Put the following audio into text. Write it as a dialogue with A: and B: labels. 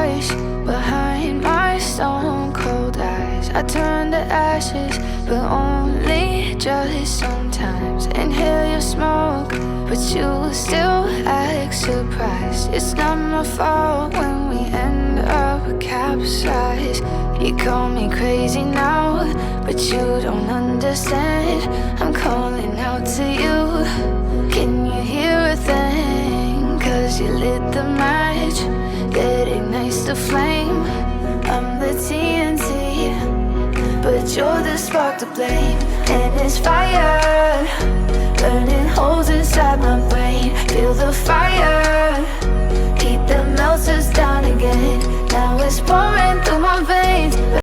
A: voice behind my stone cold eyes. I turn to ashes, but only just sometimes. Inhale your smoke, but you still act surprised. It's not my fault when we end up capsized. You call me crazy now, but you don't understand. I'm calling out to you. Can you hear a thing? 'Cause you lit the match that ignites the flame. I'm the TNT, but you're the spark to blame. And it's fire, burning holes inside my brain. Feel the fire, heat that melts us down again. Now it's pouring